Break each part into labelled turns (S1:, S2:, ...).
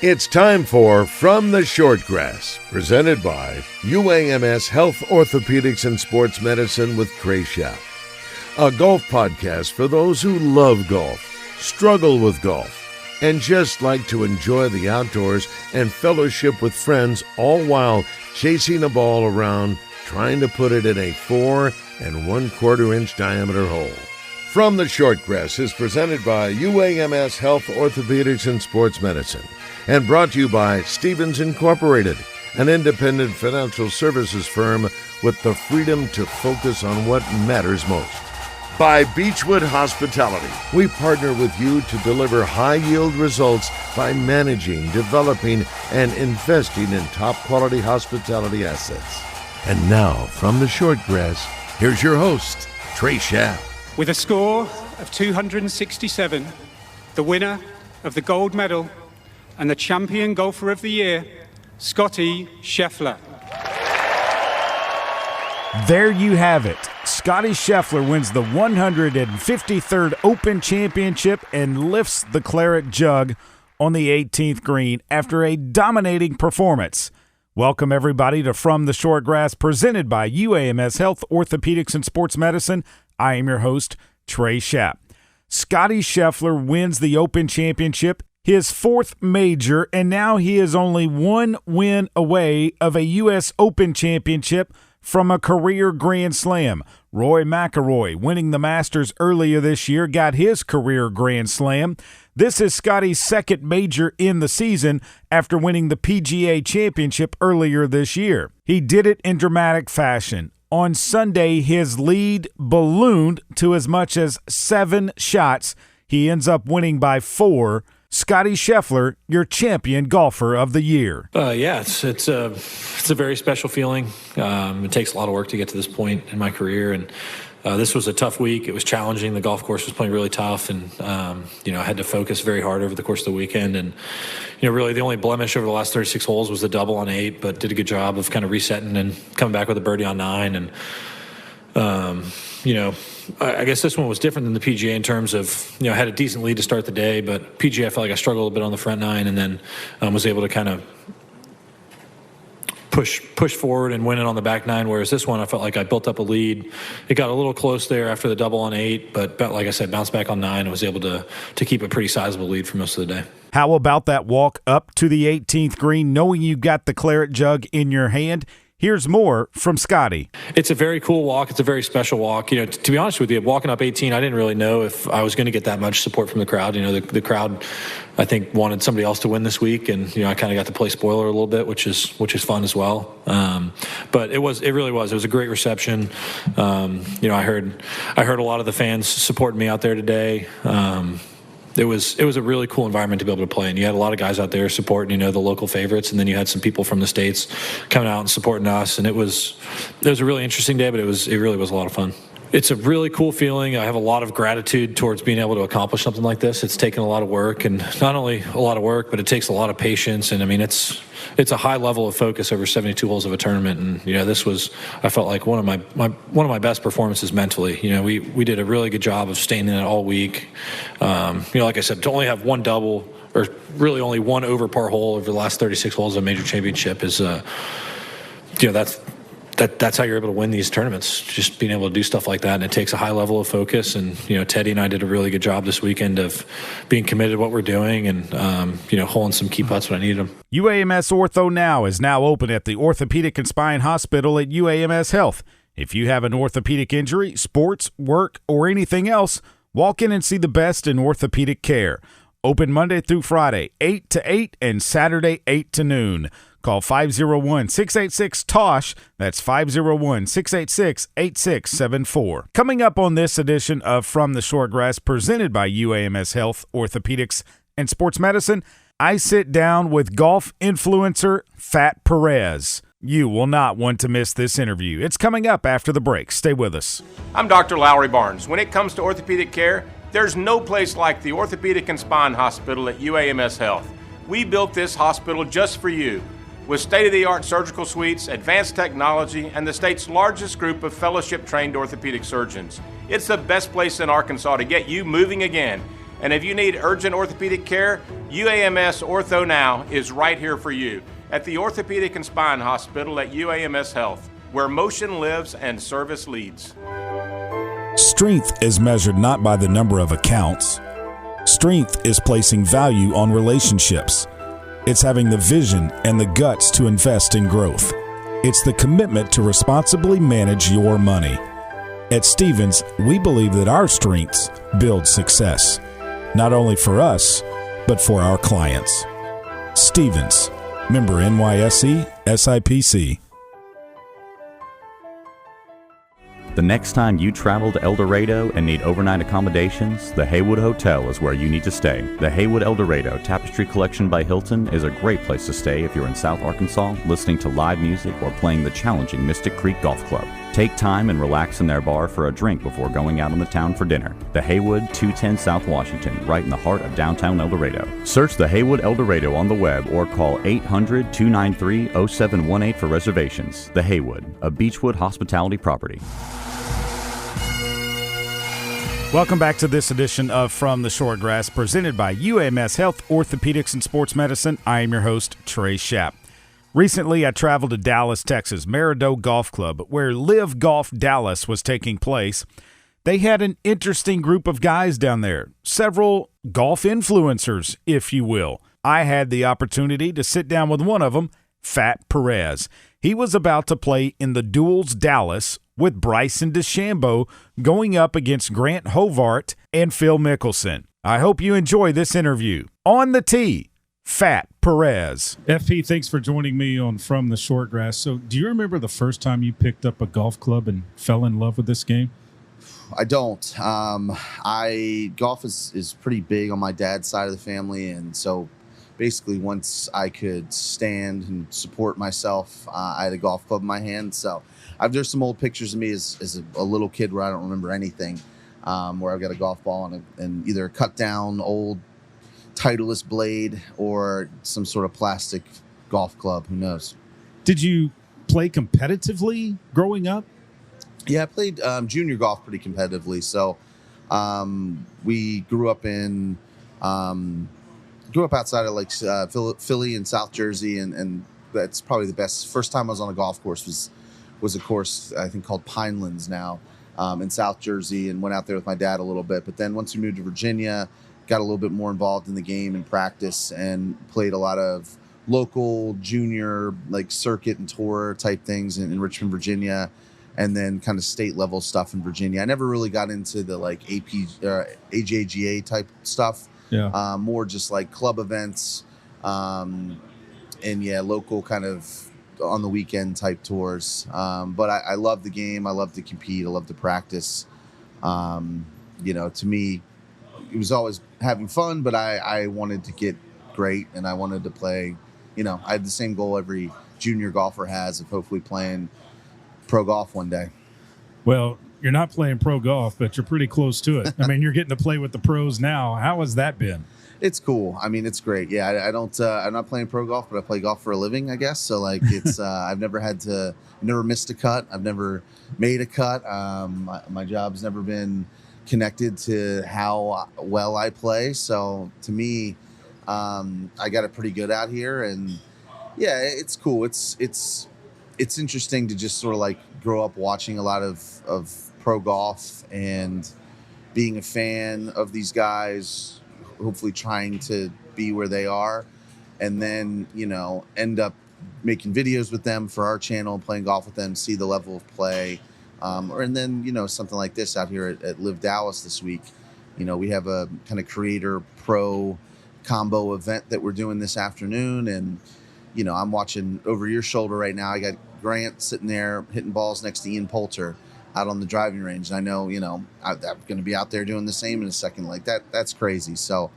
S1: It's time for From the Shortgrass, presented by UAMS Health Orthopedics and Sports Medicine with Trey, a golf podcast for those who love golf, struggle with golf, and just like to enjoy the outdoors and fellowship with friends, all while chasing a ball around, trying to put it in a 4 1/4 inch diameter hole. From the Shortgrass is presented by UAMS Health Orthopedics and Sports Medicine, and brought to you by Stevens Incorporated, an independent financial services firm with the freedom to focus on what matters most. By Beechwood Hospitality, we partner with you to deliver high-yield results by managing, developing, and investing in top-quality hospitality assets. And now, from the Shortgrass, here's your host, Trey.
S2: With a score of 267, the winner of the gold medal and the champion golfer of the year, Scottie Scheffler.
S3: There you have it. Scottie Scheffler wins the 153rd Open Championship and lifts the claret jug on the 18th green after a dominating performance. Welcome, everybody, to From the Shortgrass, presented by UAMS Health Orthopedics and Sports Medicine. I am your host, Trey. Scottie Scheffler wins the Open Championship, his fourth major, and now he is only one win away of a U.S. Open Championship from a career Grand Slam. Rory McIlroy, winning the Masters earlier this year, got his career Grand Slam. This is Scottie's second major in the season after winning the PGA Championship earlier this year. He did it in dramatic fashion. On Sunday, his lead ballooned to as much as 7 shots. He ends up winning by 4. Scottie Scheffler, your champion golfer of the year.
S4: It's a very special feeling. It takes a lot of work to get to this point in my career, and this was a tough week. It was challenging. The golf course was playing really tough, and I had to focus very hard over the course of the weekend. And really the only blemish over the last 36 holes was the double on 8, but did a good job of kind of resetting and coming back with a birdie on 9. And I guess this one was different than the PGA in terms of, I had a decent lead to start the day, but PGA I felt like I struggled a little bit on the front 9, and then was able to kind of push forward and win it on the back 9, whereas this one I felt like I built up a lead. It got a little close there after the double on 8, but like I said, bounced back on 9 and was able to keep a pretty sizable lead for most of the day.
S3: How about that walk up to the 18th green, knowing you got the claret jug in your hand? Here's more from Scottie.
S4: It's a very cool walk. It's a very special walk. To be honest with you, walking up 18, I didn't really know if I was going to get that much support from the crowd. The crowd, I think, wanted somebody else to win this week, and I kind of got to play spoiler a little bit, which is fun as well. But it really was. It was a great reception. I heard a lot of the fans supporting me out there today. It was a really cool environment to be able to play, and you had a lot of guys out there supporting, the local favorites, and then you had some people from the States coming out and supporting us, and it was a really interesting day, but it really was a lot of fun. It's a really cool feeling. I have a lot of gratitude towards being able to accomplish something like this. It's taken a lot of work, and not only a lot of work, but it takes a lot of patience, and it's a high level of focus over 72 holes of a tournament, and this was, I felt like, one of my best performances mentally. We did a really good job of staying in it all week. Like I said, to only have one double, or really only one over par hole over the last 36 holes of a major championship is that's how you're able to win these tournaments, just being able to do stuff like that. And it takes a high level of focus. And, Teddy and I did a really good job this weekend of being committed to what we're doing and, holding some key putts when I needed them.
S3: UAMS Ortho Now is now open at the Orthopedic and Spine Hospital at UAMS Health. If you have an orthopedic injury, sports, work, or anything else, walk in and see the best in orthopedic care. Open Monday through Friday, 8 to 8, and Saturday, 8 to noon. Call 501-686-TOSH. That's 501-686-8674. Coming up on this edition of From the Shortgrass, presented by UAMS Health, Orthopedics, and Sports Medicine, I sit down with golf influencer Fat Perez. You will not want to miss this interview. It's coming up after the break. Stay with us.
S5: I'm Dr. Lowry Barnes. When it comes to orthopedic care, there's no place like the Orthopedic and Spine Hospital at UAMS Health. We built this hospital just for you. With state-of-the-art surgical suites, advanced technology, and the state's largest group of fellowship-trained orthopedic surgeons. It's the best place in Arkansas to get you moving again. And if you need urgent orthopedic care, UAMS Ortho Now is right here for you at the Orthopedic and Spine Hospital at UAMS Health, where motion lives and service leads.
S3: Strength is measured not by the number of accounts. Strength is placing value on relationships. It's having the vision and the guts to invest in growth. It's the commitment to responsibly manage your money. At Stephens, we believe that our strengths build success, not only for us, but for our clients. Stephens, member NYSE, SIPC.
S6: The next time you travel to El Dorado and need overnight accommodations, the Haywood Hotel is where you need to stay. The Haywood El Dorado Tapestry Collection by Hilton is a great place to stay if you're in South Arkansas listening to live music or playing the challenging Mystic Creek Golf Club. Take time and relax in their bar for a drink before going out on the town for dinner. The Haywood, 210 South Washington, right in the heart of downtown El Dorado. Search the Haywood El Dorado on the web or call 800-293-0718 for reservations. The Haywood, a Beechwood hospitality property.
S3: Welcome back to this edition of From the Shortgrass, presented by UAMS Health, Orthopedics, and Sports Medicine. I am your host, Trey Schapp. Recently, I traveled to Dallas, Texas, Maridoe Golf Club, where LIV Golf Dallas was taking place. They had an interesting group of guys down there, several golf influencers, if you will. I had the opportunity to sit down with one of them, Fat Perez. He was about to play in the Duels Dallas with Bryson DeChambeau going up against Grant Hovart and Phil Mickelson. I hope you enjoy this interview. On the tee, Fat Perez.
S7: FP, thanks for joining me on From the Shortgrass. So do you remember the first time you picked up a golf club and fell in love with this game?
S8: I don't. Golf is pretty big on my dad's side of the family, and so basically once I could stand and support myself, I had a golf club in my hand. So there's some old pictures of me as a little kid where I don't remember anything, where I've got a golf ball and either a cut down old Titleist blade or some sort of plastic golf club. Who knows?
S7: Did you play competitively growing up?
S8: Yeah, I played junior golf pretty competitively. So we grew up outside of like Philly and South Jersey, and that's probably the best. First time I was on a golf course was a course I think called Pinelands now in South Jersey, and went out there with my dad a little bit. But then once we moved to Virginia, got a little bit more involved in the game and practice, and played a lot of local junior like circuit and tour type things in Richmond, Virginia, and then kind of state level stuff in Virginia. I never really got into the like AJGA type stuff.
S7: Yeah.
S8: More just like club events, and local kind of on the weekend type tours. But I love the game. I love to compete. I love to practice. To me, it was always having fun, but I wanted to get great, and I wanted to play. I had the same goal every junior golfer has of hopefully playing pro golf one day.
S7: Well, you're not playing pro golf, but you're pretty close to it. I mean, you're getting to play with the pros now. How has that been?
S8: It's cool. I mean, it's great. Yeah, I'm not playing pro golf, but I play golf for a living, I guess. So like it's, I've never missed a cut. I've never made a cut. My job's never been connected to how well I play. So to me, I got it pretty good out here, and yeah, it's cool. It's interesting to just sort of like grow up watching a lot of pro golf and being a fan of these guys, hopefully trying to be where they are, and then, end up making videos with them for our channel, playing golf with them, see the level of play. And then, something like this out here at LIV Dallas this week. We have a kind of creator pro combo event that we're doing this afternoon. And, I'm watching over your shoulder right now. I got Grant sitting there hitting balls next to Ian Poulter out on the driving range. And I know, I'm going to be out there doing the same in a second. Like that's crazy. So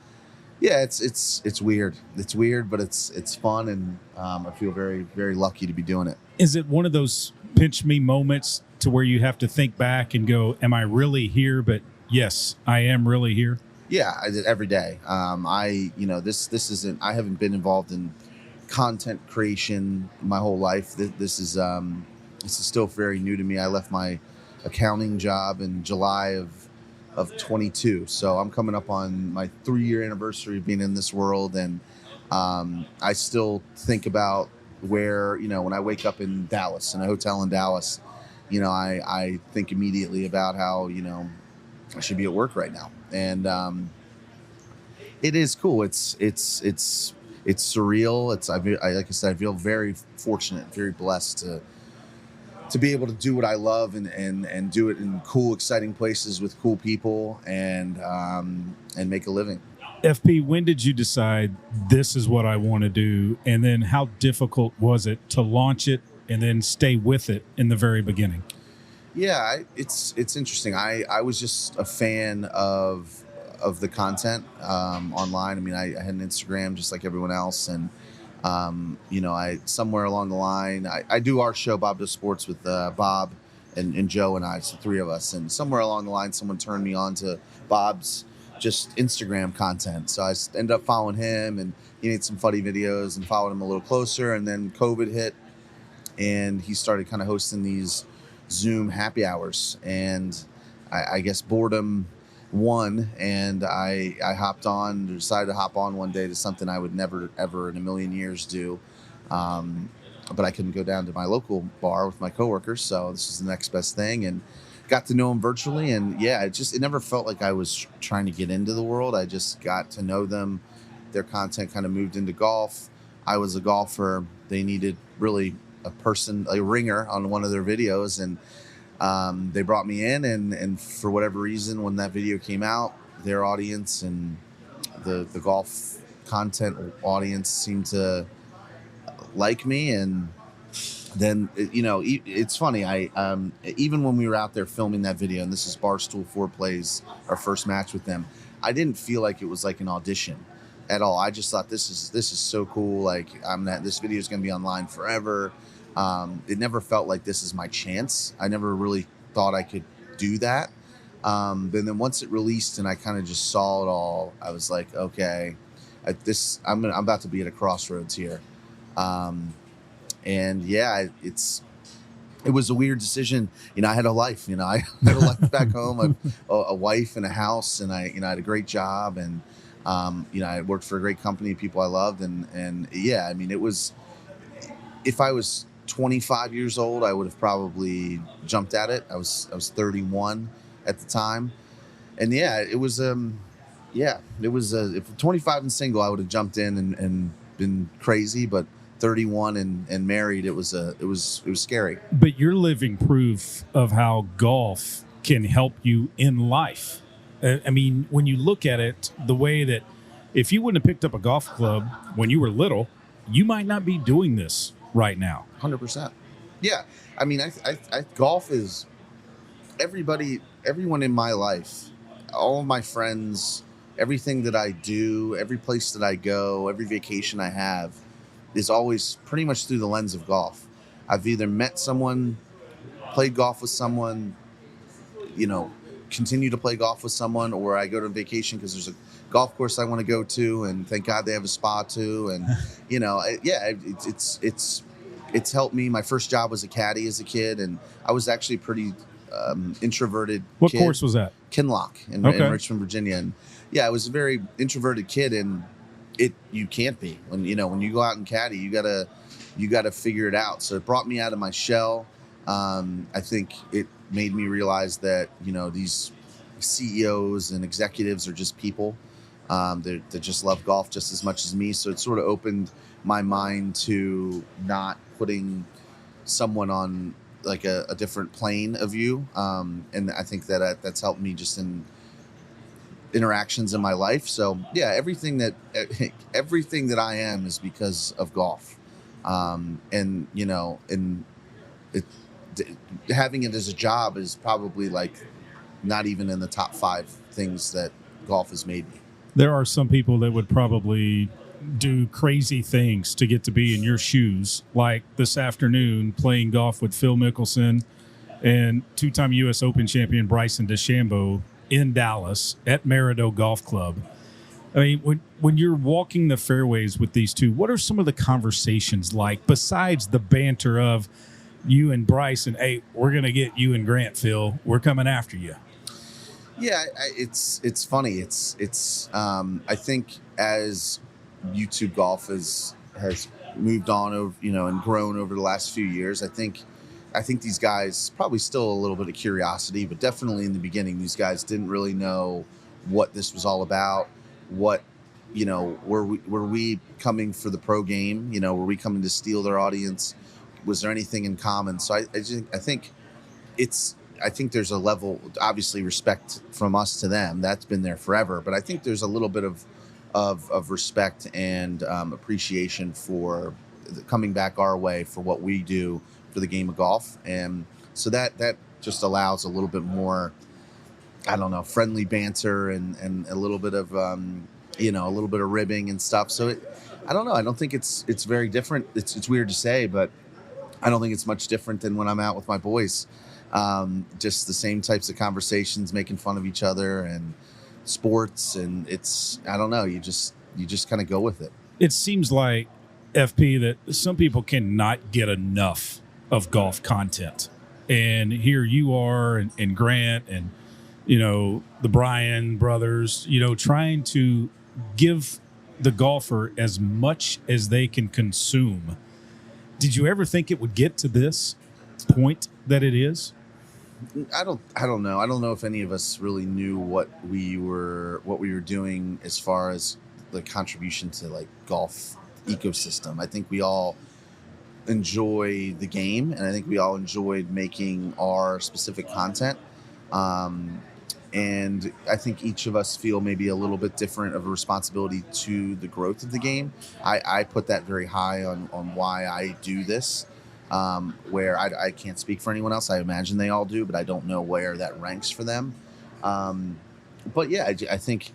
S8: yeah, it's weird. It's weird, but it's fun. And I feel very, very lucky to be doing it.
S7: Is it one of those pinch me moments to where you have to think back and go, am I really here? But yes, I am really here. Yeah,
S8: I did every day. This isn't, I haven't been involved in content creation my whole life. This is still very new to me. I left my accounting job in July of 22. So I'm coming up on my 3-year anniversary of being in this world. And I still think about where, when I wake up in Dallas, in a hotel in Dallas, I think immediately about how, I should be at work right now. And it is cool. It's surreal. Like I said, I feel very fortunate, very blessed to be able to do what I love and do it in cool, exciting places with cool people and make a living.
S7: FP, when did you decide this is what I want to do? And then how difficult was it to launch it and then stay with it in the very beginning?
S8: Yeah, it's interesting. I was just a fan of the content online. I mean, I had an Instagram just like everyone else. And, I somewhere along the line, I do our show, Bob Does Sports, with Bob and Joe and I, it's the three of us. And somewhere along the line, someone turned me on to Bob's just Instagram content. So I ended up following him, and he made some funny videos, and followed him a little closer. And then COVID hit, and he started kind of hosting these Zoom happy hours. And I guess boredom won, and I hopped on, decided to hop on one day to something I would never, ever in a million years do. But I couldn't go down to my local bar with my coworkers, so this is the next best thing. And got to know them virtually, and yeah, it never felt like I was trying to get into the world. I just got to know them. Their content kind of moved into golf. I was a golfer. They needed really a ringer on one of their videos, and they brought me in, and for whatever reason, when that video came out, their audience and the golf content audience seemed to like me. And then, it's funny. I even when we were out there filming that video, and this is Barstool 4 Plays, our first match with them, I didn't feel like it was like an audition at all. I just thought this is so cool. Like, this video is going to be online forever. It never felt like this is my chance. I never really thought I could do that. But then once it released and I kind of just saw it all, I was like, okay, I'm about to be at a crossroads here. And yeah, it was a weird decision. I had a life, I had a life back home, a wife and a house, and I had a great job, and, I worked for a great company, people I loved. And yeah, I mean, if I was 25 years old, I would have probably jumped at it. I was 31 at the time. And yeah, it was, if 25 and single, I would have jumped in and been crazy, but 31 and married, it was scary.
S7: But you're living proof of how golf can help you in life. I mean, when you look at it, the way that if you wouldn't have picked up a golf club when you were little, you might not be doing this right now.
S8: 100%. Yeah. I mean, I golf is everyone in my life, all of my friends, everything that I do, every place that I go, every vacation I have is always pretty much through the lens of golf. I've either met someone, played golf with someone, continue to play golf with someone, or I go to vacation because there's a golf course I want to go to, and thank God they have a spa too. And it's helped me. My first job was a caddy as a kid, and I was actually pretty introverted.
S7: What
S8: kid.
S7: Course was that?
S8: Kinloch in Richmond, Virginia. And yeah, I was a very introverted kid, and you can't be when you go out and caddy, you gotta figure it out. So it brought me out of my shell. I think it made me realize that these CEOs and executives are just people. They just love golf just as much as me. So it sort of opened my mind to not putting someone on like a different plane of view. And I think that's helped me just in interactions in my life. So yeah, everything that I am is because of golf. Having it as a job is probably like not even in the top 5 things that golf has made me.
S7: There are some people that would probably do crazy things to get to be in your shoes, like this afternoon playing golf with Phil Mickelson and 2-time U.S. Open champion Bryson DeChambeau in Dallas at Maridoe Golf Club. I mean, when you're walking the fairways with these two, what are some of the conversations like besides the banter of you and Bryson? Hey, we're going to get you and Grant, Phil. We're coming after you.
S8: Yeah, it's funny. I think as YouTube golf has moved on over, and grown over the last few years, I think these guys probably still a little bit of curiosity, but definitely in the beginning, these guys didn't really know what this was all about. What, were we coming for the pro game? Were we coming to steal their audience? Was there anything in common? So I think there's a level, obviously, respect from us to them. That's been there forever. But I think there's a little bit of respect and appreciation for coming back our way for what we do for the game of golf. And so that just allows a little bit more, I don't know, friendly banter and a little bit of, a little bit of ribbing and stuff. So I don't know. I don't think it's very different. It's weird to say, but I don't think it's much different than when I'm out with my boys. Just the same types of conversations, making fun of each other and sports. And I don't know, you just kind of go with it.
S7: It seems like, FP, that some people cannot get enough of golf content. And here you are and Grant and, the Bryan brothers, trying to give the golfer as much as they can consume. Did you ever think it would get to this point that it is?
S8: I don't know. I don't know if any of us really knew what we were doing as far as the contribution to like golf ecosystem. I think we all enjoy the game, and I think we all enjoyed making our specific content. And I think each of us feel maybe a little bit different of a responsibility to the growth of the game. I put that very high on why I do this. Where I can't speak for anyone else. I imagine they all do, but I don't know where that ranks for them. But yeah, I think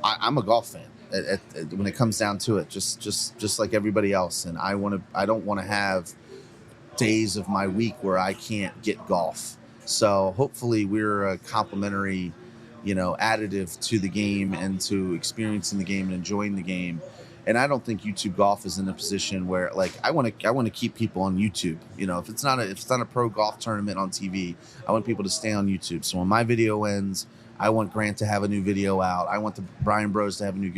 S8: I'm a golf fan when it comes down to it, just like everybody else. And I don't want to have days of my week where I can't get golf. So hopefully we're a complimentary, additive to the game and to experiencing the game and enjoying the game. And I don't think YouTube golf is in a position where, like, I want to keep people on YouTube. If it's not a pro golf tournament on TV, I want people to stay on YouTube. So when my video ends, I want Grant to have a new video out. I want the Bryan Bros to have a new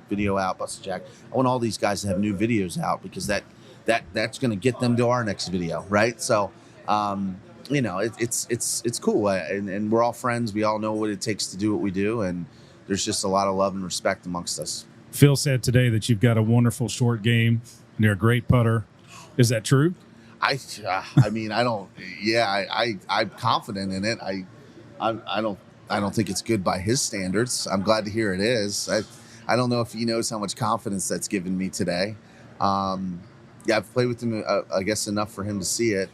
S8: video out. Busted Jack. I want all these guys to have new videos out because that's going to get them to our next video, right? So, it's cool, and we're all friends. We all know what it takes to do what we do, and there's just a lot of love and respect amongst us.
S7: Phil said today that you've got a wonderful short game and you're a great putter. Is that true?
S8: I'm confident in it. I don't think it's good by his standards. I'm glad to hear it is. I don't know if he knows how much confidence that's given me today. I've played with him, I guess, enough for him to see it.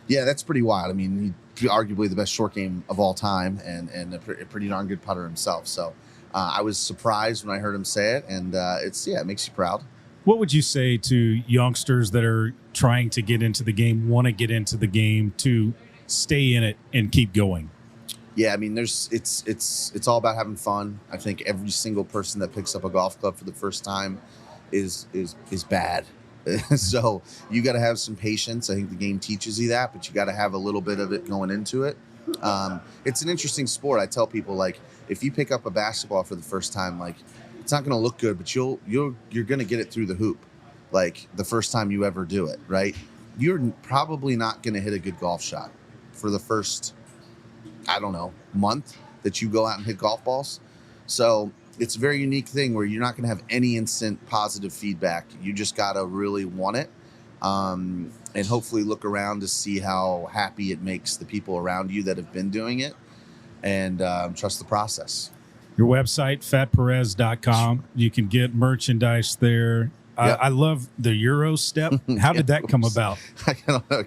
S8: That's pretty wild. I mean, he's arguably the best short game of all time and a pretty darn good putter himself. So I was surprised when I heard him say it, and it makes you proud.
S7: What would you say to youngsters that are trying to get into the game, want to get into the game, to stay in it and keep going?
S8: Yeah, I mean, it's all about having fun. I think every single person that picks up a golf club for the first time is bad. So you got to have some patience. I think the game teaches you that, but you got to have a little bit of it going into it. It's an interesting sport. I tell people, like, if you pick up a basketball for the first time, like, it's not going to look good, but you're going to get it through the hoop, like the first time you ever do it, right? You're probably not going to hit a good golf shot for the first, month that you go out and hit golf balls. So it's a very unique thing where you're not going to have any instant positive feedback. You just got to really want it. And hopefully look around to see how happy it makes the people around you that have been doing it, and trust the process.
S7: Your website, fatperez.com. You can get merchandise there. Yep. I love the Euro step. How did that come about?
S8: I don't know.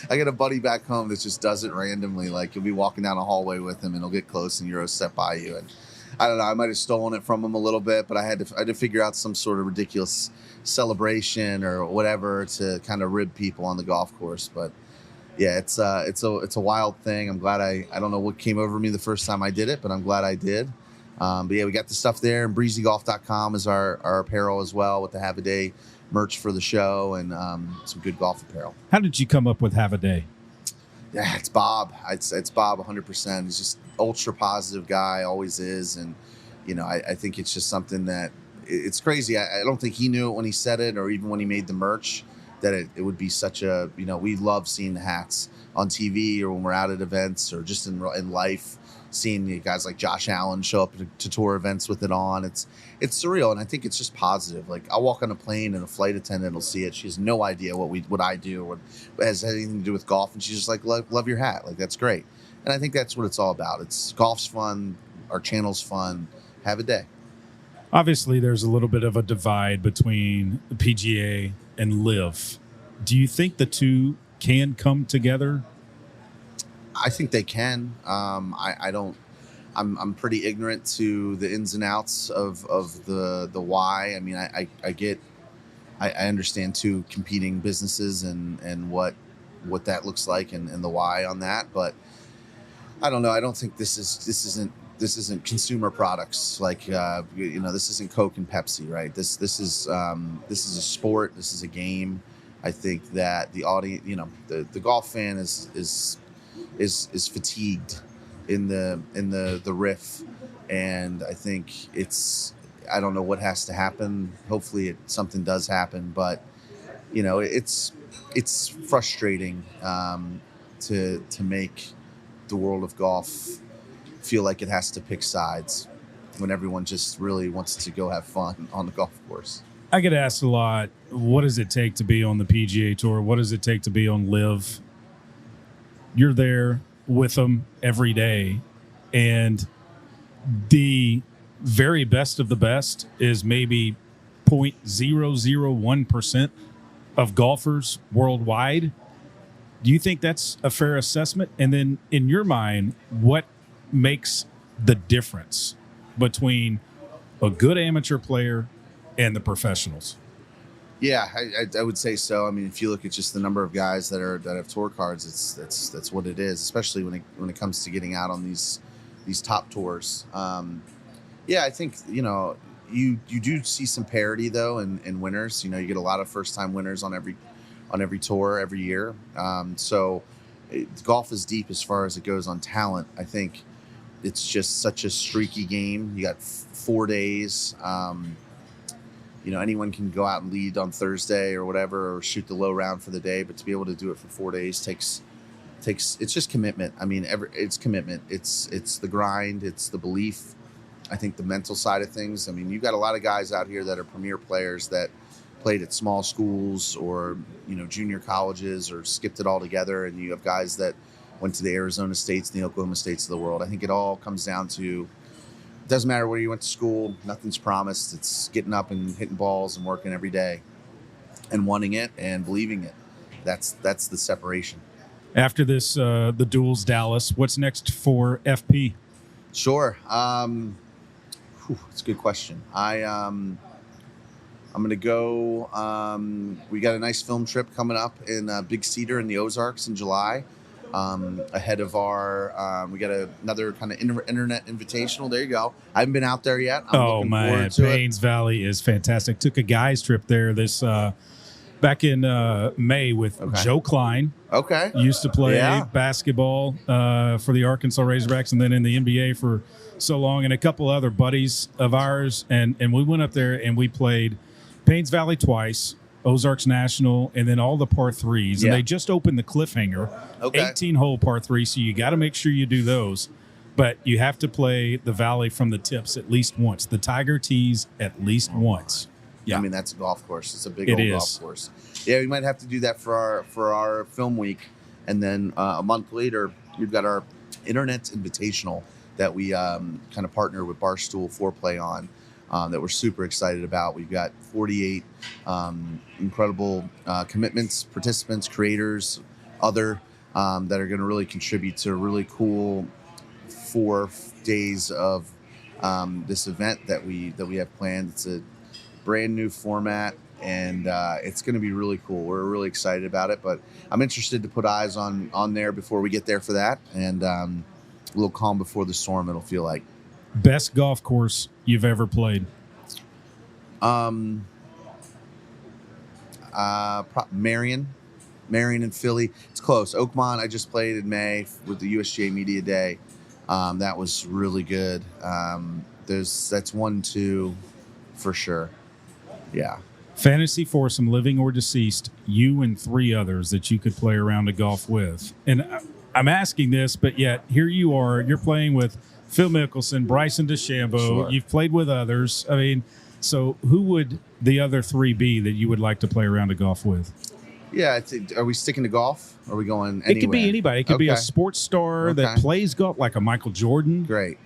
S8: I got a buddy back home that just does it randomly. Like, you'll be walking down a hallway with him, and he'll get close and Euro step by you. And I don't know. I might have stolen it from him a little bit, but I had to figure out some sort of ridiculous celebration or whatever to kind of rib people on the golf course. But yeah, it's a wild thing. I'm glad I don't know what came over me the first time I did it, but I'm glad I did. But yeah, we got the stuff there, and breezygolf.com is our apparel as well, with the Have a Day merch for the show and some good golf apparel.
S7: How did you come up with Have a Day?
S8: Yeah, it's Bob. It's Bob 100%. He's just ultra positive guy, always is. And, I think it's just something that it's crazy. I don't think he knew it when he said it or even when he made the merch that it would be such a, we love seeing the hats on TV or when we're out at events or just in life, seeing guys like Josh Allen show up to tour events with it on. It's surreal. And I think it's just positive. Like I'll walk on a plane and a flight attendant will see it. She has no idea what I do or what has anything to do with golf. And she's just like, love your hat. Like, that's great. And I think that's what it's all about. It's golf's fun. Our channel's fun. Have a day.
S7: Obviously, there's a little bit of a divide between the PGA and LIV. Do you think the two can come together?
S8: I think they can. I don't. I'm pretty ignorant to the ins and outs of the why. I mean, I understand two competing businesses and what that looks like and the why on that. But I don't know. I don't think this isn't consumer products like this isn't Coke and Pepsi, right? This is a sport. This is a game. I think that the audience, the golf fan is fatigued in the riff, and I think I don't know what has to happen. Hopefully something does happen, but it's frustrating to make the world of golf feel like it has to pick sides when everyone just really wants to go have fun on the golf course.
S7: I get asked a lot, what does it take to be on the PGA Tour? What does it take to be on LIV? You're there with them every day, and the very best of the best is maybe 0.001% of golfers worldwide. Do you think that's a fair assessment? And then in your mind, what makes the difference between a good amateur player and the professionals?
S8: Yeah, I would say so. I mean, if you look at just the number of guys that have tour cards, that's what it is. Especially when it comes to getting out on these top tours. Yeah, I think you do see some parity though in winners. You get a lot of first time winners on every tour every year. So golf is deep as far as it goes on talent. I think it's just such a streaky game. You got 4 days. Anyone can go out and lead on Thursday or whatever, or shoot the low round for the day. But to be able to do it for 4 days takes it's just commitment. I mean, it's commitment. It's the grind. It's the belief. I think the mental side of things. I mean, you've got a lot of guys out here that are premier players that played at small schools or junior colleges or skipped it all together, and you have guys that went to the Arizona States and the Oklahoma States of the world. I think it all comes down to, it doesn't matter where you went to school, nothing's promised. It's getting up and hitting balls and working every day and wanting it and believing it. That's the separation.
S7: After this, the Duels Dallas, what's next for FP?
S8: Sure. It's a good question. I'm going to go. We got a nice film trip coming up in Big Cedar in the Ozarks in July. Ahead of our, we got another kind of internet invitational. There you go. I haven't been out there yet. I'm looking forward to
S7: Paynes Valley is fantastic. Took a guys trip there this back in May with Joe Klein.
S8: Okay.
S7: Used to play basketball for the Arkansas Razorbacks and then in the NBA for so long, and a couple other buddies of ours. And we went up there and we played Paynes Valley twice, Ozarks National, and then all the par threes. And they just opened the Cliffhanger, 18-hole par three, so you got to make sure you do those. But you have to play the Valley from the tips at least once. The Tiger tees at least once.
S8: Yeah, I mean, that's a golf course. It's a big old golf course. Yeah, we might have to do that for our film week, and then a month later, we've got our Internet Invitational that we kind of partner with Barstool Foreplay on, that we're super excited about. We've got 48 incredible commitments, participants, creators, other that are going to really contribute to a really cool 4 days of this event that we have planned. It's a brand new format, and it's going to be really cool. We're really excited about it, but I'm interested to put eyes on there before we get there for that, and a little calm before the storm, it'll feel like.
S7: Best golf course you've ever played?
S8: Marion Marion and Philly. It's close. Oakmont, I just played in May with the USGA Media Day. That was really good. That's 1-2 for sure. Yeah.
S7: Fantasy foursome, living or deceased, you and 3 others that you could play around a golf with. And I'm asking this, but yet here you are. You're playing with Phil Mickelson, Bryson DeChambeau.
S8: Sure.
S7: You've played with others. I mean, so who would the other 3 be that you would like to play around a golf with?
S8: Yeah. Are we sticking to golf? Or are we going anywhere?
S7: It could be anybody. It could be a sports star that plays golf, like a Michael Jordan.
S8: Great.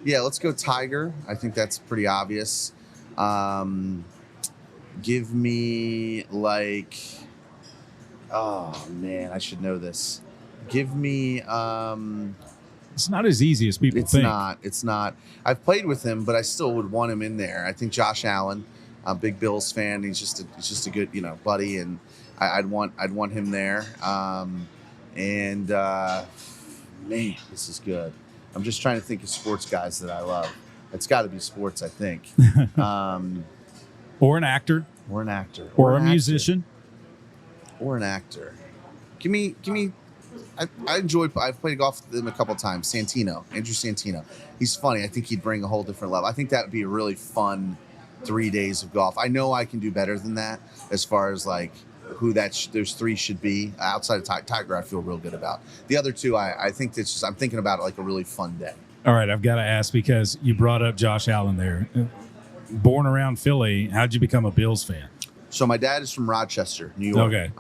S8: Yeah, let's go Tiger. I think that's pretty obvious. Give me like, oh man, I should know this. Give me.
S7: It's not as easy as people think.
S8: It's not. I've played with him, but I still would want him in there. I think Josh Allen, I'm a big Bills fan. He's just a good buddy, and I'd want him there. Man, this is good. I'm just trying to think of sports guys that I love. It's got to be sports, I think.
S7: Or an actor.
S8: Or an actor.
S7: Or a musician.
S8: Or an actor. Give me. I've played golf with him a couple times. Andrew Santino. He's funny. I think he'd bring a whole different level. I think that would be a really fun 3 days of golf. I know I can do better than that as far as like who those 3 should be. Outside of Tiger, I feel real good about. The other 2, I think that's just, I'm thinking about it like a really fun day.
S7: All right, I've got to ask, because you brought up Josh Allen there. Born around Philly, how'd you become a Bills fan?
S8: So my dad is from Rochester, New York.
S7: Okay.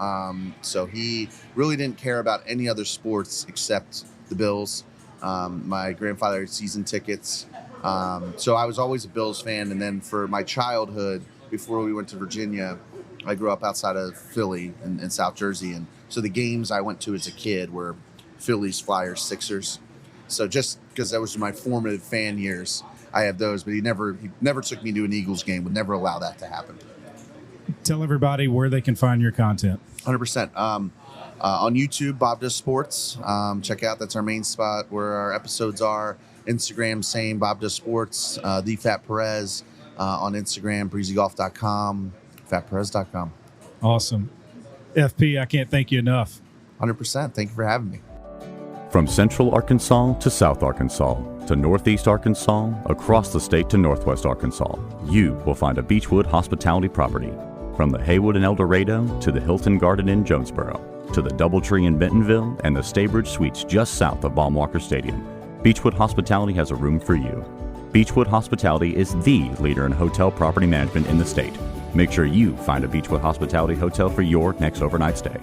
S8: So he really didn't care about any other sports except the Bills. My grandfather had season tickets. So I was always a Bills fan. And then for my childhood, before we went to Virginia, I grew up outside of Philly in South Jersey. And so the games I went to as a kid were Phillies, Flyers, Sixers. So just because that was my formative fan years, I have those. But he never took me to an Eagles game, would never allow that to happen.
S7: Tell everybody where they can find your content.
S8: 100%. On YouTube, Bob Does Sports. Check out, that's our main spot where our episodes are. Instagram, same, Bob Does Sports. The Fat Perez on Instagram, breezygolf.com, fatperez.com.
S7: Awesome. FP, I can't thank you enough.
S8: 100%. Thank you for having me.
S6: From Central Arkansas to South Arkansas to Northeast Arkansas, across the state to Northwest Arkansas, you will find a Beechwood hospitality property. From the Haywood in El Dorado to the Hilton Garden in Jonesboro to the Doubletree in Bentonville and the Staybridge Suites just south of Baumwalker Stadium, Beechwood Hospitality has a room for you. Beechwood Hospitality is the leader in hotel property management in the state. Make sure you find a Beechwood Hospitality hotel for your next overnight stay.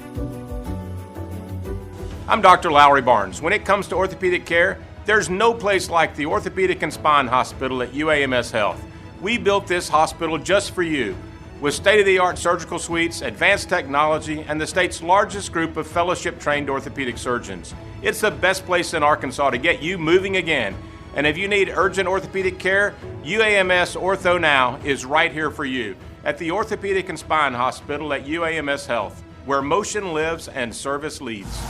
S5: I'm Dr. Lowry Barnes. When it comes to orthopedic care, there's no place like the Orthopedic and Spine Hospital at UAMS Health. We built this hospital just for you, with state-of-the-art surgical suites, advanced technology, and the state's largest group of fellowship-trained orthopedic surgeons. It's the best place in Arkansas to get you moving again. And if you need urgent orthopedic care, UAMS Ortho Now is right here for you at the Orthopedic and Spine Hospital at UAMS Health, where motion lives and service leads.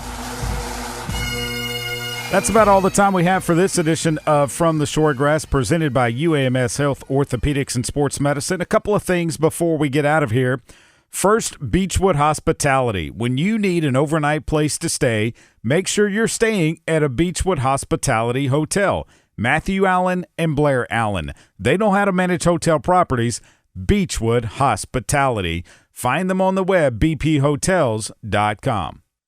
S3: That's about all the time we have for this edition of From the Shortgrass, presented by UAMS Health, Orthopedics, and Sports Medicine. A couple of things before we get out of here. First, Beechwood Hospitality. When you need an overnight place to stay, make sure you're staying at a Beechwood Hospitality hotel. Matthew Allen and Blair Allen. They know how to manage hotel properties. Beechwood Hospitality. Find them on the web, bphotels.com.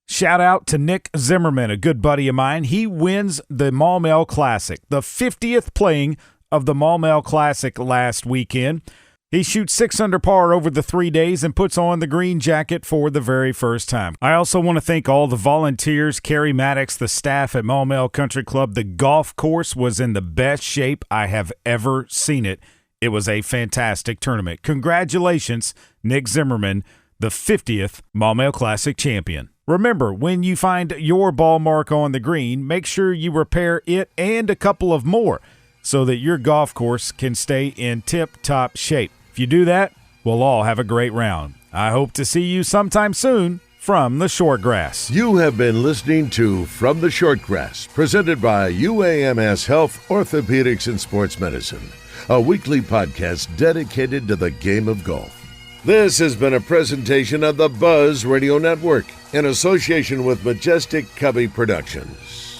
S3: Shout out to Nick Zimmerman, a good buddy of mine. He wins the Maumelle Classic, the 50th playing of the Maumelle Classic last weekend. He shoots 6 under par over the 3 days and puts on the green jacket for the very first time. I also want to thank all the volunteers, Kerry Maddox, the staff at Maumelle Country Club. The golf course was in the best shape I have ever seen it. It was a fantastic tournament. Congratulations, Nick Zimmerman, the 50th Maumelle Classic champion. Remember, when you find your ball mark on the green, make sure you repair it and a couple of more so that your golf course can stay in tip-top shape. If you do that, we'll all have a great round. I hope to see you sometime soon from the Shortgrass.
S1: You have been listening to From the Shortgrass, presented by UAMS Health, Orthopedics, and Sports Medicine, a weekly podcast dedicated to the game of golf. This has been a presentation of the Buzz Radio Network in association with Majestic Cubby Productions.